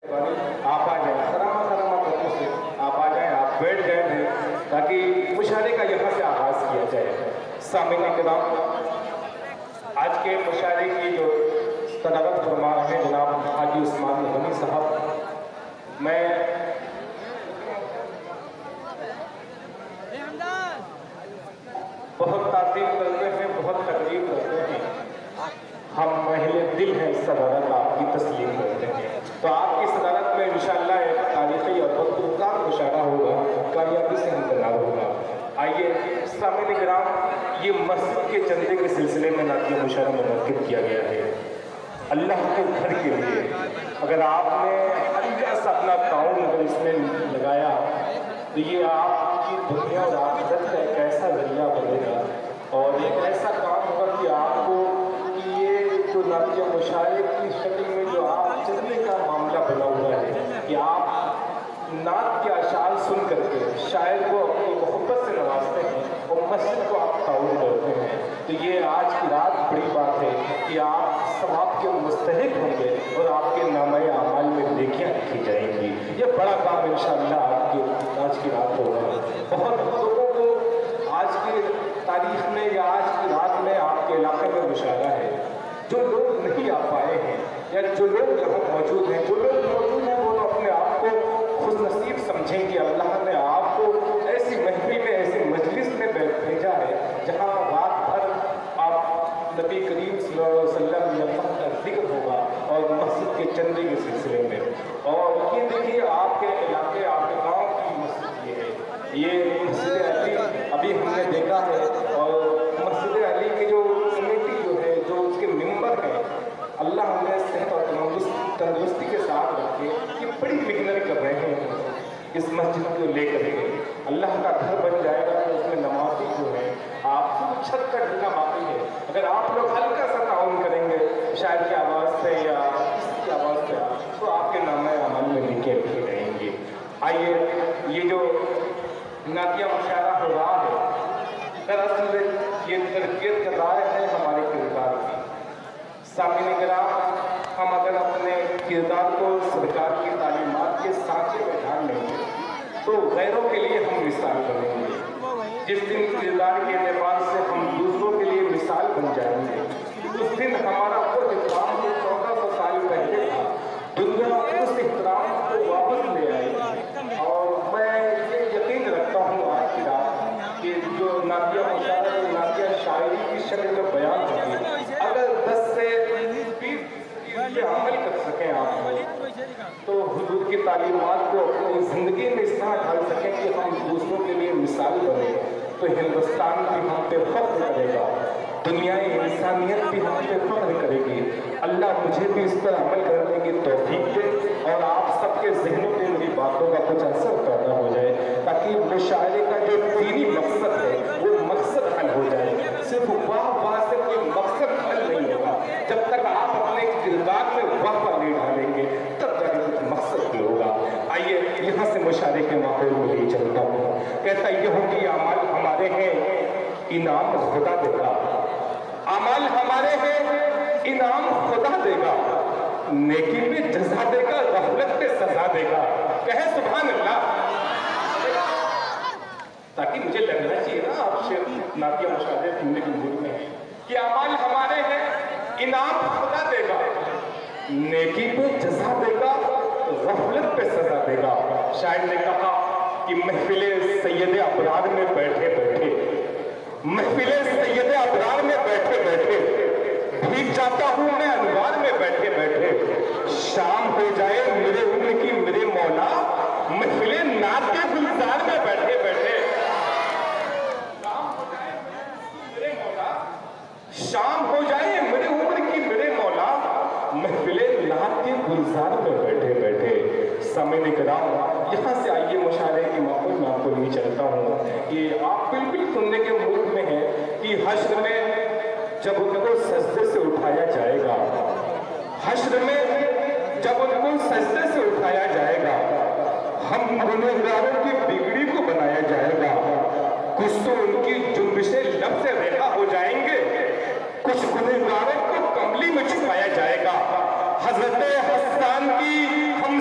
آپ آ جائیں، سلامہ برکوں سے آپ آ جائیں، آپ بیٹھ جائیں تاکہ مشاعرے کا یہاں سے آغاز کیا جائے۔ سامعین کرام، آج کے مشاعرے کی جو صدارت فرما رہے ہیں جناب حاجی عثمان غنی صاحب، میں بہت تعظیم کرتے ہیں، بہت تقریب کرتے ہیں، ہم اہل دل ہیں، اس صدارت آپ کی تسلیم کرتے ہیں۔ تو آپ کی صدارت میں انشاءاللہ ایک تاریخی اور بدرکار مشاعرہ ہوگا، کامیابی سے ہمکنار ہوگا۔ آئیے سامعین کرام، یہ مسجد کے چندے کے سلسلے میں نعتیہ مشاعرہ منعقد کیا گیا ہے اللہ کے گھر کے لیے۔ اگر آپ نے ہلکا سا اپنا تعاون اگر اس میں لگایا تو یہ آپ کی دنیا اور آخرت کا ایک ایسا ذریعہ بنے گا اور ایک ایسا کام ہوگا کہ آپ کو یہ جو نعتیہ مشاعرے کی شکل میں جو آپ چلنے کا معاملہ بنا ہوا ہے کہ آپ نعت کے اشعار سن کر کے شاعر کو اپنی محبت سے نوازتے ہیں اور مسجد کو آپ تعاون کرتے ہیں، تو یہ آج کی رات بڑی بات ہے کہ آپ ثواب کے مستحق ہوں گے اور آپ کے نامہ اعمال میں نیکیاں لکھی جائیں گی۔ یہ بڑا کام انشاءاللہ آج کی رات ہوگا۔ بہت لوگوں کو آج کی تاریخ میں یا آج کی رات میں آپ کے علاقے میں مشاعرہ ہے، جو لوگ نہیں آ پائے ہیں یا جو لوگ یہاں موجود ہیں، جو لوگ موجود ہیں وہ اپنے آپ کو خوش نصیب سمجھیں کہ اللہ نے آپ کو ایسی محفل میں ایسی مجلس میں بھیجا ہے جہاں رات بھر آپ نبی کریم صلی اللہ علیہ وسلم یا کا ذکر ہوگا اور مسجد کے چندے کے سلسلے میں۔ اور یہ دیکھیے آپ کے علاقے آپ کے گاؤں کی مسجد یہ ہے، یہ مسجد علی ابھی ہم نے دیکھا ہے، اور مسجد علی کی جو کمیٹی جو ہے جو اس کے ممبر ہیں، اللہ ہمیں صحت اور تندرستی کے ساتھ رکھے، یہ بڑی محنت کر رہے ہیں اس مسجد کو لے کر کے۔ اللہ کا گھر بن جائے گا تو اس میں نمازی جو ہے آپ کو چھت کا ڈھکنا باقی ہے، اگر آپ لوگ ہلکا سا تعاون کریں گے شاعر کی آواز سے یا کسی کی آواز سے تو آپ کے نامہ اعمال میں نیکیاں لکھی رہیں گی۔ آئیے یہ جو نعتیہ مشاعرہ ہو رہا ہے دراصل یہ تربیت کر رہا ہے ہمارے کردار کی۔ سامعین کرام، ہم اگر اپنے کردار کو سرکار کی تعلیمات کے سانچے میں ڈھال لیں گے تو غیروں کے لیے ہم مثال بنیں گے۔ جس دن کردار کے اعتبار سے ہم دوسروں کے لیے مثال بن جائیں گے، اس دن ہمارا خود احترام جو 1400 سال پہلے تھا دنیا اس احترام کو واپس لے آئے گی۔ اور میں یہ یقین رکھتا ہوں آج کی رات کہ جو نعتیہ مشاعرہ نعتیہ شاعری کی شکل میں بیان ہوگی، اگر 10 سے 20 پہ عمل کر سکیں آپ تو حضور کی تعلیمات کو اپنی زندگی میں اس طرح ڈھال سکیں کہ ہم دوسروں کے لیے مثال بنے تو ہندوستان بھی ہم پہ فخر کرے گا، دنیا انسانیت بھی ہم پہ فخر کرے گی۔ اللہ مجھے بھی اس پر عمل کرنے کی توفیق دے اور آپ سب کے ذہنوں میں میری باتوں کا کچھ اثر پیدا ہو جائے تاکہ مشاعرے کا جو دینی مقصد ہے وہ مقصد حل ہو جائے۔ صرف واہ سے کوئی مقصد حل نہیں ہوگا، جب تک آپ اپنے کردار میں واہ نہیں ڈالیں گے تب جا کے کچھ مقصد بھی ہوگا۔ آئیے یہاں سے مشاعرے کے ماحول میں لے چلتا ہوں، کہتا یہ ہوں کہ اعمال ہمارے ہیں انعام خدا دے گا، اعمال ہمارے ہیں انعام خدا دے گا، نیکی پہ جزا دے گا، غفلت پہ سزا دے گا۔ کہے سبحان اللہ، تاکہ مجھے لگنا چاہیے نا آپ سے نعتیہ مشاعرے سننے کی موڈ میں ہے کہ اعمال ہمارے ہیں انعام خدا دے گا، نیکی پہ جزا دے گا، غفلت پہ سزا دے گا۔ شاعر نے کہا کہ محفل سید ابرار میں بیٹھے بیٹھے، محفل سید ابرار میں بیٹھے بیٹھے بھیگ جاتا ہوں میں انوار میں بیٹھے بیٹھے، شام ہو جائے میرے عمر کی میرے مولا، محفل نعت کے گلزار میں بیٹھے بیٹھے، شام ہو جائے میرے عمر کی میرے مولا، محفل نعت کے گلزار میں بیٹھے بیٹھے۔ سامعین کرام، یہاں سے آئیے مشاعرے کی ماحول میں آپ کو نہیں چلتا ہوں کہ آپ بالکل سننے کے موڈ میں ہیں کہ حشر میں جب ان کو سجدے سے اٹھایا جائے گا، حشر میں جب ان کو سجدے سے اٹھایا جائے گا، ہم گنہگاروں کی بگڑی کو بنایا جائے گا، کچھ تو ان کی جنبشیں لب سے رہا ہو جائیں گے، کچھ گنہگاروں کو کملی میں چھپایا جائے گا۔ حضرت حسان کی ہم